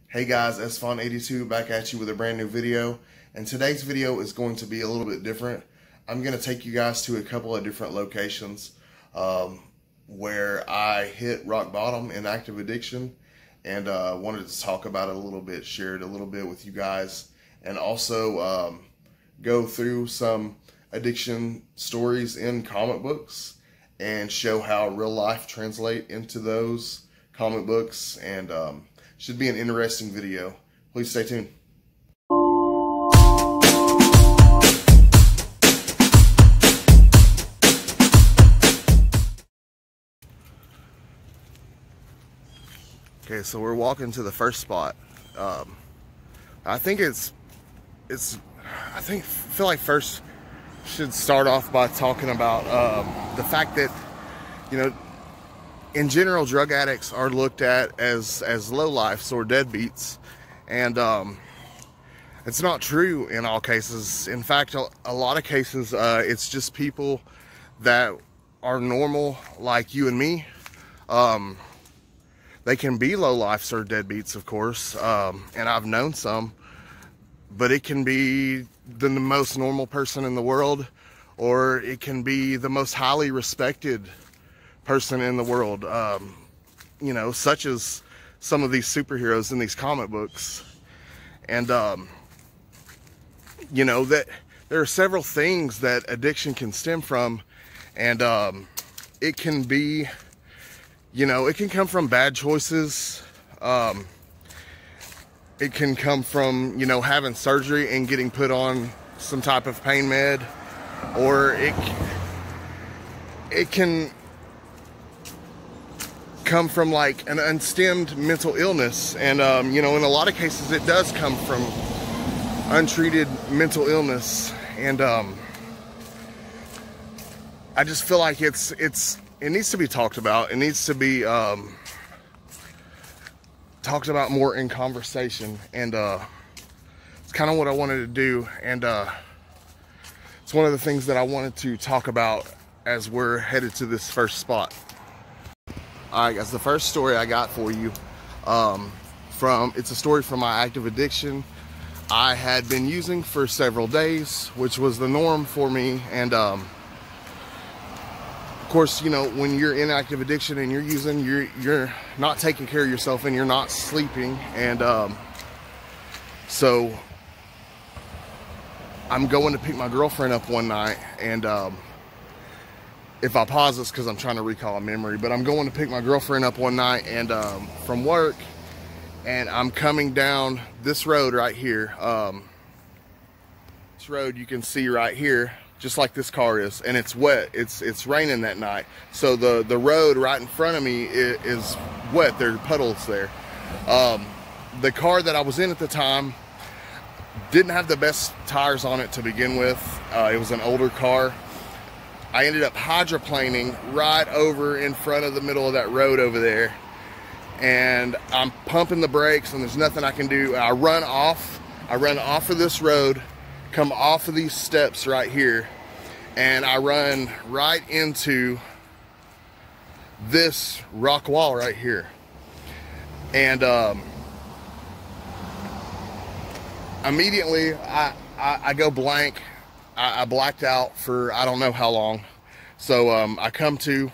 Hey guys, SFun82 back at you with a brand new video, and today's video is going to be a little bit different. I'm going to take you guys to a couple of different locations where I hit rock bottom in active addiction, and wanted to talk about it a little bit, share it a little bit with you guys, and also go through some addiction stories in comic books and show how real life translate into those comic books, and should be an interesting video. Please stay tuned. Okay, so we're walking to the first spot. I feel like first should start off by talking about the fact that, you know, in general, drug addicts are looked at as lowlifes or deadbeats, and it's not true in all cases. In fact, a lot of cases, it's just people that are normal like you and me. They can be lowlifes or deadbeats, of course, and I've known some, but it can be the most normal person in the world, or it can be the most highly respected person in the world, you know, such as some of these superheroes in these comic books. And you know, that there are several things that addiction can stem from, and it can be, you know, it can come from bad choices. It can come from, you know, having surgery and getting put on some type of pain med, or it can come from like an unstemmed mental illness. And you know, in a lot of cases it does come from untreated mental illness, and I just feel like it needs to be talked about. It needs to be talked about more in conversation, and it's kind of what I wanted to do, and it's one of the things that I wanted to talk about as we're headed to this first spot. Alright guys, the first story I got for you, it's a story from my active addiction. I had been using for several days, which was the norm for me, and of course, you know, when you're in active addiction and you're using, you're not taking care of yourself and you're not sleeping, and so I'm going to pick my girlfriend up one night, and if I pause this because I'm trying to recall a memory, but I'm going to pick my girlfriend up one night, and from work, and I'm coming down this road right here. This road you can see right here, just like this car is, and it's wet. It's raining that night, so the road right in front of me is wet. There are puddles there. The car that I was in at the time didn't have the best tires on it to begin with. It was an older car. I ended up hydroplaning right over in front of the middle of that road over there, and I'm pumping the brakes and there's nothing I can do. I run off of this road, come off of these steps right here, and I run right into this rock wall right here. And immediately I go blank. I blacked out for I don't know how long. So I come to,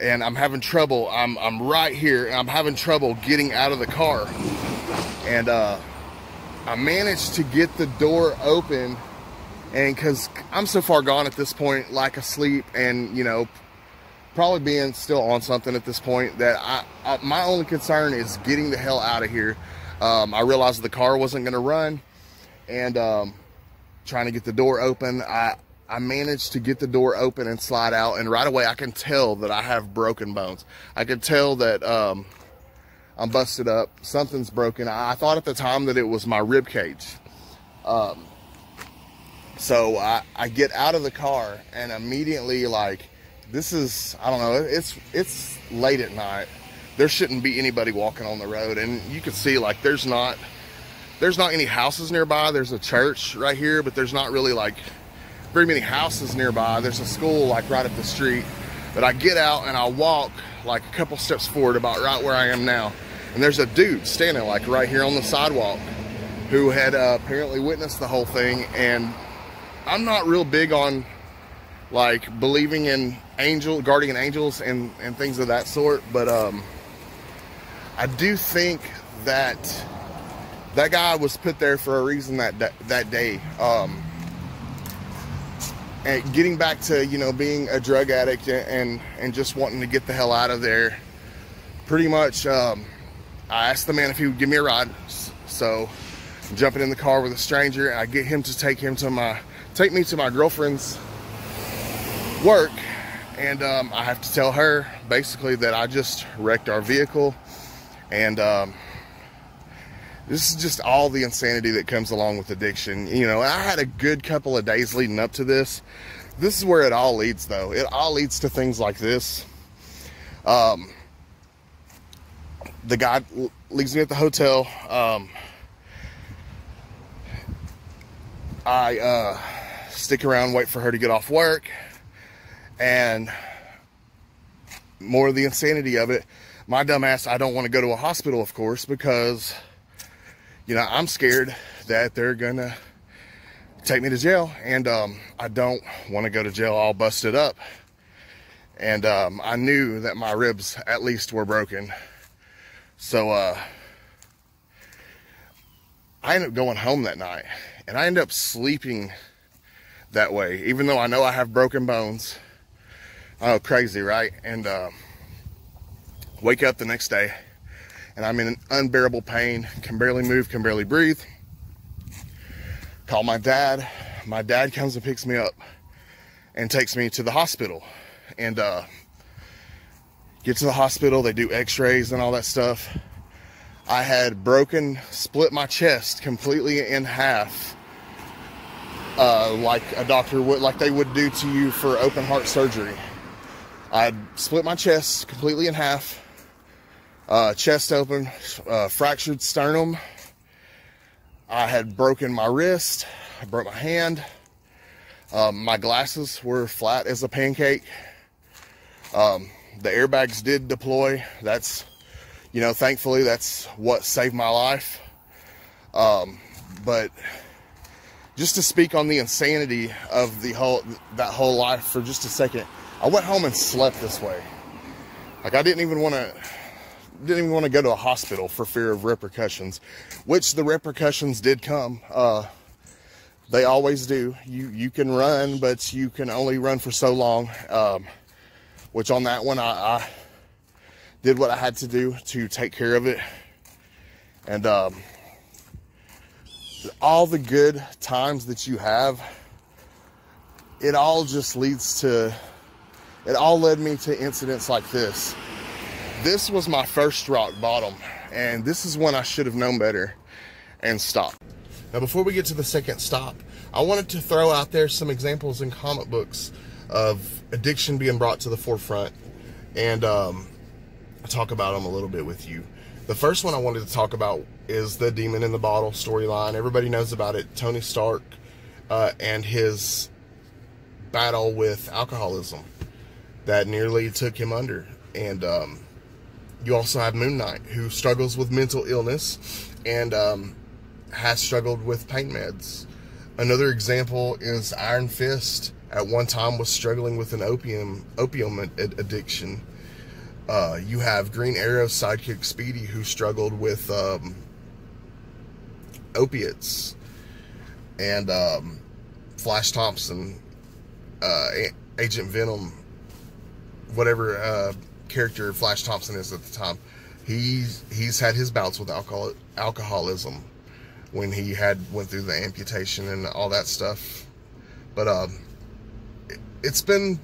and I'm having trouble. I'm right here, and I'm having trouble getting out of the car. And I managed to get the door open, and because I'm so far gone at this point, like asleep, and you know, probably being still on something at this point, that my only concern is getting the hell out of here. I realized the car wasn't going to run, and trying to get the door open, I managed to get the door open and slide out, and right away I can tell that I have broken bones. I can tell that I'm busted up. Something's broken. I thought at the time that it was my rib cage. So I get out of the car, and immediately, like, this is, I don't know, it's late at night. There shouldn't be anybody walking on the road, and you can see, like, there's not any houses nearby. There's a church right here, but there's not really like very many houses nearby. There's a school like right up the street. But I get out and I walk like a couple steps forward, about right where I am now, And there's a dude standing like right here on the sidewalk who had apparently witnessed the whole thing. And I'm not real big on like believing in guardian angels and things of that sort, but I do think that that guy was put there for a reason that day. And getting back to, you know, being a drug addict and just wanting to get the hell out of there, pretty much I asked the man if he would give me a ride. So I'm jumping in the car with a stranger, and I get him to take me to my girlfriend's work, and I have to tell her basically that I just wrecked our vehicle, and this is just all the insanity that comes along with addiction. You know, I had a good couple of days leading up to this. This is where it all leads, though. It all leads to things like this. The guy leaves me at the hotel. I stick around, wait for her to get off work. And more of the insanity of it, my dumb ass, I don't want to go to a hospital, of course, because, you know, I'm scared that they're gonna take me to jail, and I don't want to go to jail all busted up. And I knew that my ribs at least were broken. So I ended up going home that night, and I ended up sleeping that way, even though I know I have broken bones. Oh, crazy, right? And wake up the next day, and I'm in unbearable pain, can barely move, can barely breathe. Call my dad. My dad comes and picks me up and takes me to the hospital. And get to the hospital, they do x-rays and all that stuff. I had split my chest completely in half, like a doctor would, like they would do to you for open heart surgery. I'd split my chest completely in half, chest open, fractured sternum. I had broken my wrist, I broke my hand. My glasses were flat as a pancake. The airbags did deploy. That's, you know, thankfully that's what saved my life. But just to speak on the insanity of that whole life for just a second, I went home and slept this way. Like, I didn't even want to go to a hospital for fear of repercussions, which the repercussions did come. They always do. You can run, but you can only run for so long. Which on that one, I did what I had to do to take care of it. And all the good times that you have, it all just leads to, it all led me to incidents like this. This was my first rock bottom, and this is when I should have known better and stopped. Now, before we get to the second stop, I wanted to throw out there some examples in comic books of addiction being brought to the forefront, and talk about them a little bit with you. The first one I wanted to talk about is the Demon in the Bottle storyline. Everybody knows about it. Tony Stark and his battle with alcoholism that nearly took him under. And you also have Moon Knight, who struggles with mental illness and has struggled with pain meds. Another example is Iron Fist. At one time was struggling with an opium addiction. You have Green Arrow's sidekick Speedy, who struggled with opiates. And Flash Thompson, Agent Venom, whatever character Flash Thompson is at the time, he's had his bouts with alcoholism when he went through the amputation and all that stuff. But it's been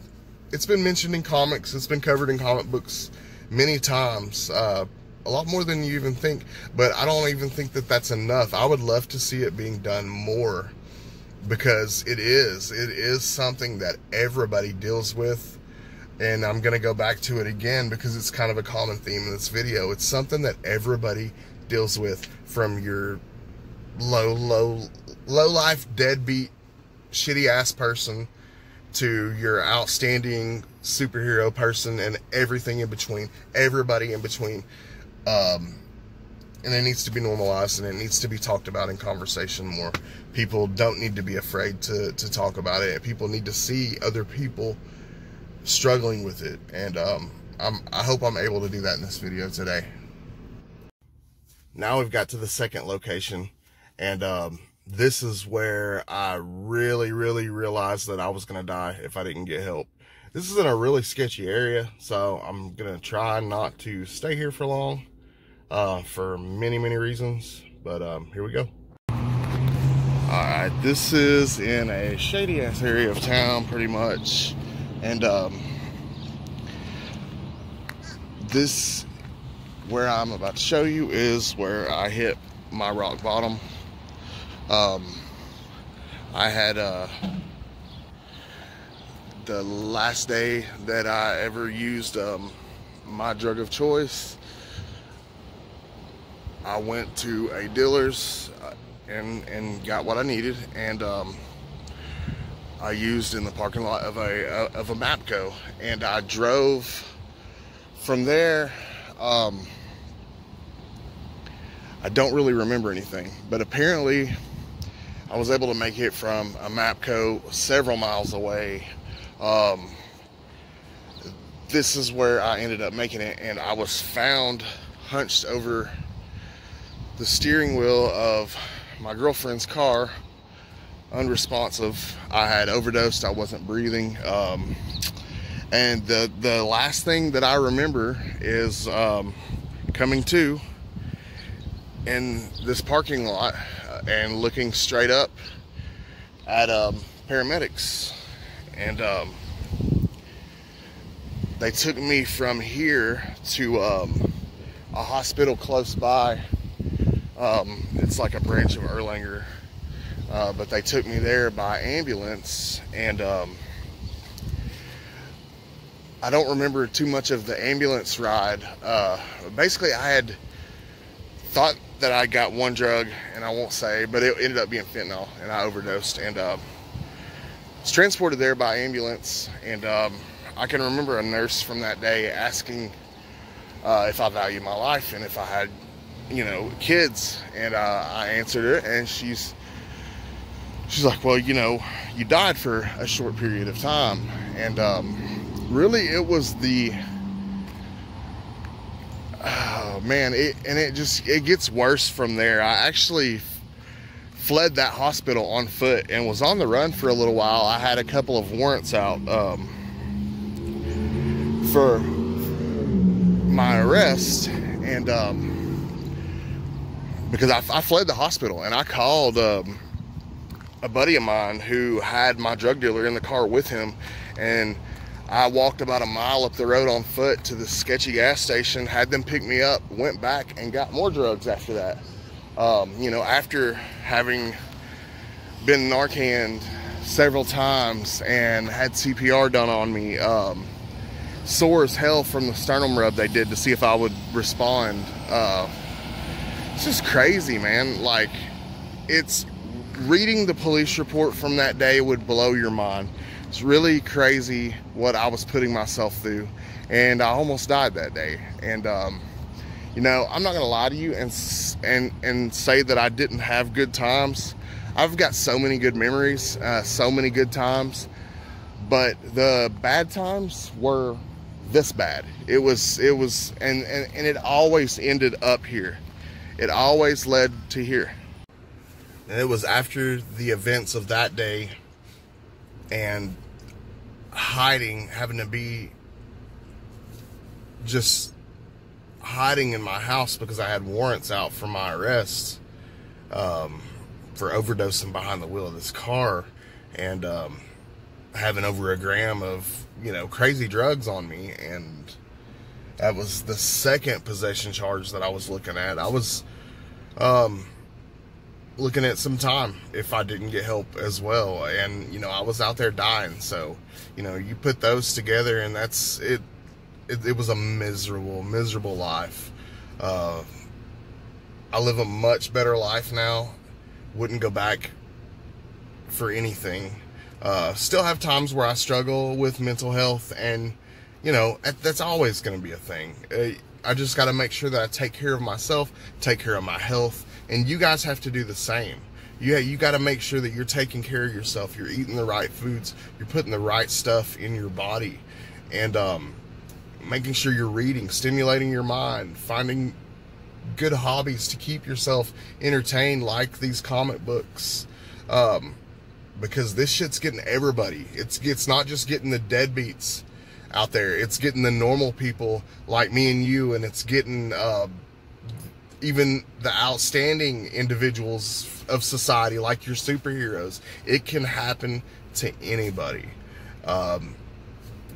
mentioned in comics. It's been covered in comic books many times, a lot more than you even think. But I don't even think that that's enough. I would love to see it being done more, because it is something that everybody deals with. And I'm going to go back to it again because it's kind of a common theme in this video. It's something that everybody deals with, from your low life, deadbeat, shitty ass person to your outstanding superhero person and everything in between, everybody in between. and it needs to be normalized, and it needs to be talked about in conversation more. People don't need to be afraid to talk about it. People need to see other people struggling with it, and I hope I'm able to do that in this video today. Now we've got to the second location, and this is where I really realized that I was gonna die if I didn't get help. This is in a really sketchy area, so I'm gonna try not to stay here for long, for many reasons, but here we go. Alright, this is in a shady ass area of town pretty much, and this where I'm about to show you is where I hit my rock bottom. I had the last day that I ever used my drug of choice. I went to a dealer's and got what I needed, and I used in the parking lot of a Mapco, and I drove from there. I don't really remember anything, but apparently I was able to make it from a Mapco several miles away. This is where I ended up making it, and I was found hunched over the steering wheel of my girlfriend's car, unresponsive. I had overdosed, I wasn't breathing, and the last thing that I remember is coming to in this parking lot and looking straight up at paramedics, and they took me from here to a hospital close by. It's like a branch of Erlanger, but they took me there by ambulance, and I don't remember too much of the ambulance ride. Basically, I had thought that I got one drug, and I won't say, but it ended up being fentanyl, and I overdosed, and was transported there by ambulance. And I can remember a nurse from that day asking if I valued my life and if I had, you know, kids, and I answered her, and she's like, well, you know, you died for a short period of time. And really, it was the oh man, it gets worse from there. I actually fled that hospital on foot and was on the run for a little while. I had a couple of warrants out for my arrest, and because I fled the hospital, and I called a buddy of mine who had my drug dealer in the car with him, and I walked about a mile up the road on foot to the sketchy gas station, had them pick me up, went back and got more drugs after that. You know, after having been Narcaned several times and had CPR done on me, sore as hell from the sternum rub they did to see if I would respond. It's just crazy, man. Like, it's reading the police report from that day would blow your mind. It's really crazy what I was putting myself through, and I almost died that day. And you know, I'm not gonna lie to you and say that I didn't have good times. I've got so many good memories, so many good times, but the bad times were this bad. It was, and it always ended up here. It always led to here. And it was after the events of that day and having to be just hiding in my house because I had warrants out for my arrest, for overdosing behind the wheel of this car, and having over a gram of, you know, crazy drugs on me. And that was the second possession charge that I was looking at. I was looking at some time if I didn't get help as well, and you know, I was out there dying. So, you know, you put those together, and that's it. It was a miserable life. I live a much better life now. Wouldn't go back for anything. Still have times where I struggle with mental health, and you know, that's always going to be a thing. just got to make sure that I take care of myself, take care of my health, and you guys have to do the same. You got to make sure that you're taking care of yourself. You're eating the right foods. You're putting the right stuff in your body, and making sure you're reading, stimulating your mind, finding good hobbies to keep yourself entertained, like these comic books, because this shit's getting everybody. It's not just getting the deadbeats out there. It's getting the normal people like me and you, and it's getting even the outstanding individuals of society, like your superheroes. It can happen to anybody.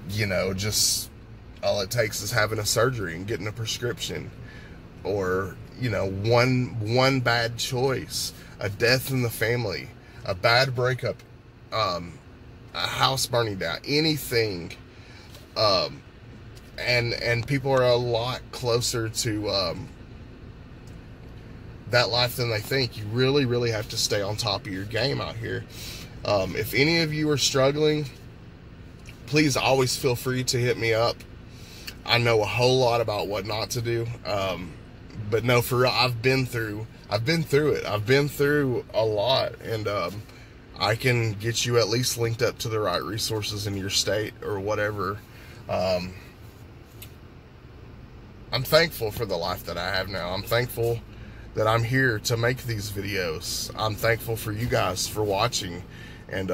You know, just all it takes is having a surgery and getting a prescription, or, you know, one bad choice, a death in the family, a bad breakup, a house burning down, anything. And people are a lot closer to that life than they think. You really, really have to stay on top of your game out here. If any of you are struggling, please always feel free to hit me up. I know a whole lot about what not to do. But no, for real, I've been through it. I've been through a lot, and I can get you at least linked up to the right resources in your state or whatever. I'm thankful for the life that I have now. I'm thankful that I'm here to make these videos. I'm thankful for you guys for watching, and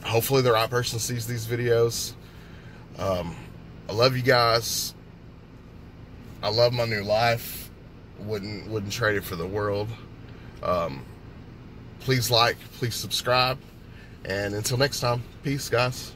hopefully the right person sees these videos. I love you guys. I love my new life. Wouldn't trade it for the world. Please like, please subscribe, and until next time, peace, guys.